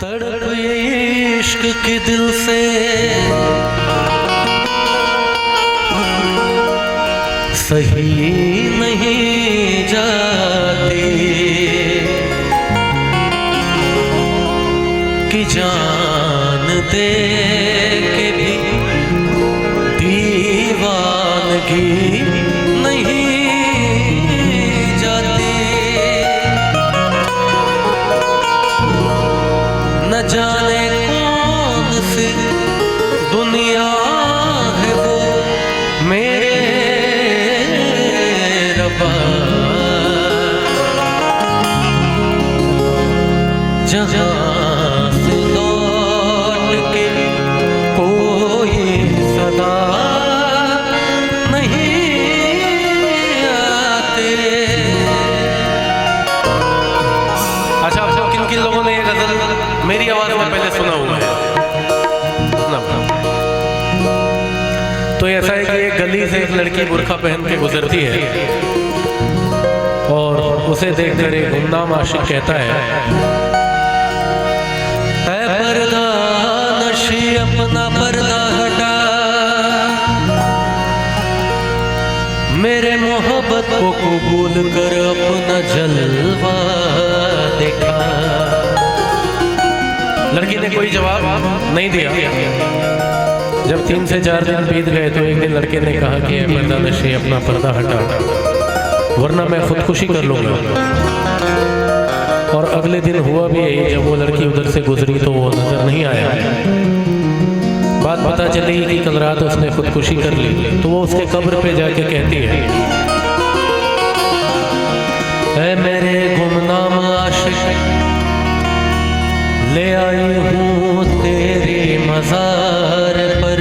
तड़प ये इश्क के दिल से सही नहीं जाती कि जान दे के भी दीवानगी नहीं जाती। न जाने कौन सी दुनिया है वो मेरे रब्बा, जहाँ से लौट के कोई सदा नहीं आते। अच्छा किन किन लोगों ने ये गजल मेरी आवाज में पहले सुना हुआ है? तो ऐसा है कि एक गली से एक लड़की बुर्खा पहन के गुजरती है और उसे देखकर एक गुमनाम आशिक कहता है, ऐ पर्दा नशी अपना पर्दा हटा, मेरे मोहब्बत को कबूल कर अपना जलवा देखा। लड़की ने कोई जवाब नहीं दिया। जब 3 से 4 दिन बीत गए तो एक दिन लड़के ने कहा कि पर्दा नशी अपना पर्दा हटा, वरना मैं खुदकुशी कर लूंगा। और अगले दिन हुआ भी यही। जब वो लड़की उधर से गुजरी तो वो नजर नहीं आया। बात पता चली कि कल रात उसने खुदकुशी कर ली। तो वो उसके कब्र पे जाके कहती है, ऐ मेरे गुमनाम आशिक, ले आई हूँ तेरी मज़ार पर,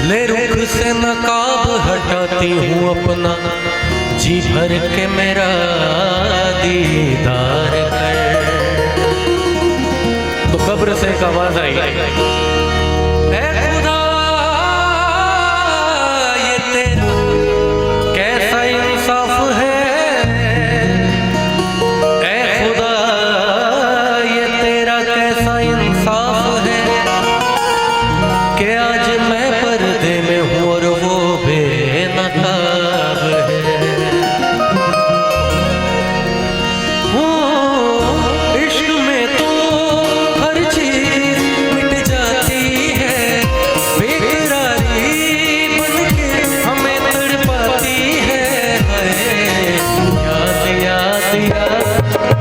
ले रुख से नकाब हटाती हूँ अपना, जी भर के मेरा दीदार कर। तो कब्र से एक आवाज आई, ऐ खुदा ये तेरा कैसा इंसाफ है, ऐ खुदा ये तेरा कैसा इंसाफ है कि आज मैं पर्दे में हूँ और वो बेनकाब है। इश्क में तो हर चीज मिट जाती है, बेकरारी बन के हमें तड़पाती है। याद याद याद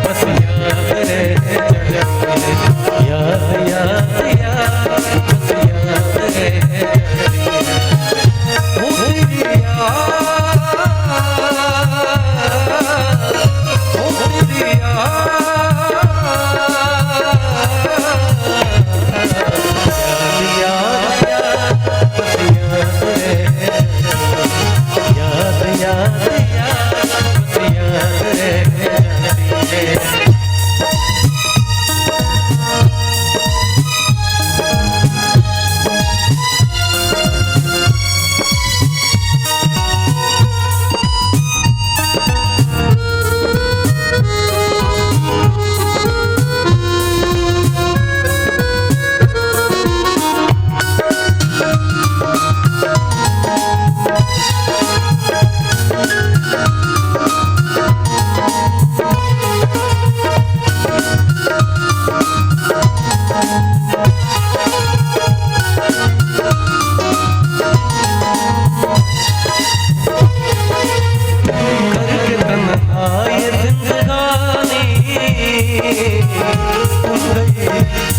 बस याद रह जाती है, याद याद याद बस याद रह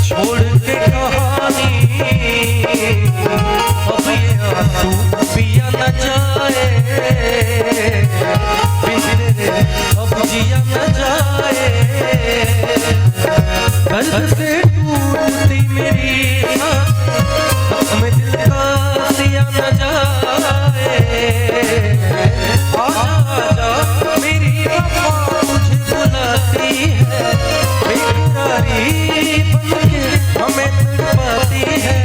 छोड़ के कहानी, अब ये आंसू पिया न जाए, अब जिया न जाए। दर्द से टूटती मेरी सांस में दिल का सिया न जाए। आजा आजा मेरी वफा मुझे बुलाती है, बेकरारी बनके हमें तड़पाती है।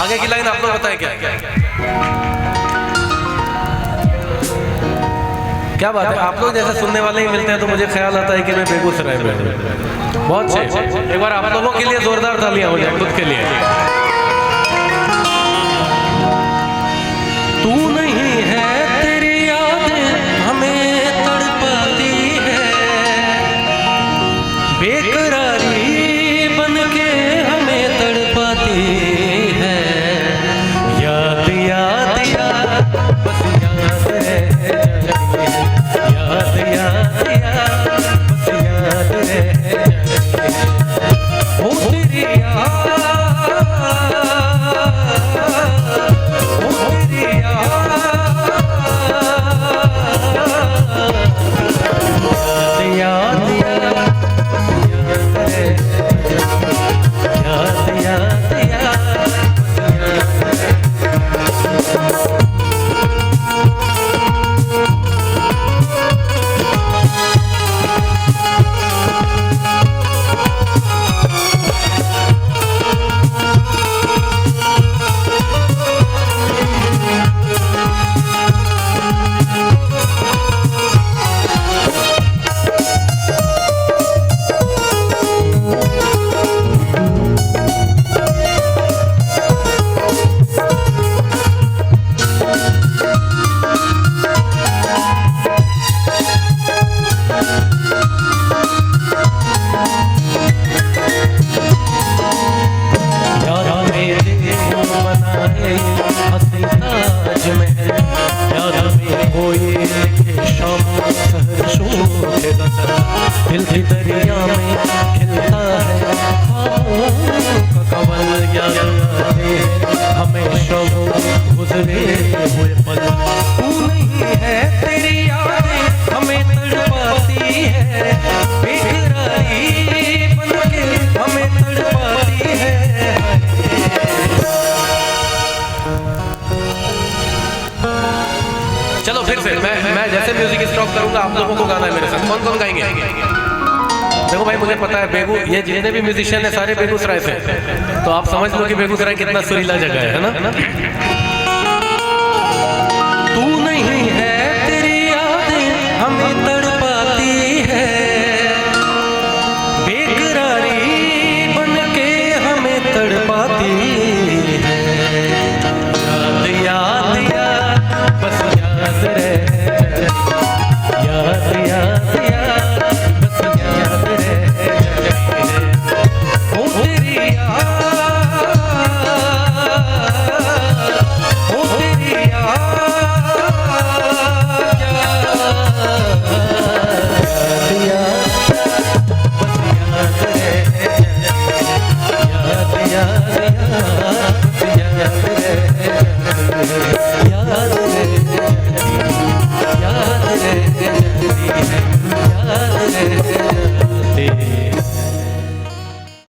आगे की लाइन आप लोग बताएं क्या? क्या बात है, आप लोग जैसे सुनने वाले ही मिलते हैं तो मुझे ख्याल आता है कि मैं बेगूसराय में हूँ। बहुत अच्छे, एक बार आप लोगों के लिए जोरदार तालियां हो जाए, खुद के लिए। तू नहीं है, तेरी याद हमें तड़पाती है, बेकरारी बन के हमें तड़पाती है। याद याद याद बस याद रह जाती है, याद याद याद बस याद रह जाती है। ओ तेरी याद, दिल की दरिया में खिलता है कमल, याद आते हमेशा वो गुजरे हुए पल। तू नहीं है, तेरी यादें हमें तड़पाती है, बेकरारी बन के हमें तड़पाती है। चलो फिर से मैं जैसे म्यूजिक स्टॉप करूंगा आप लोगों को गाना है मेरे साथ। कौन कौन गाएंगे? देखो भाई, मुझे पता है बेगू ये जितने भी म्यूजिशियन है सारे बेगूसराय से, तो आप समझ लो कि बेगूसराय कितना सुरीला जगह है ना।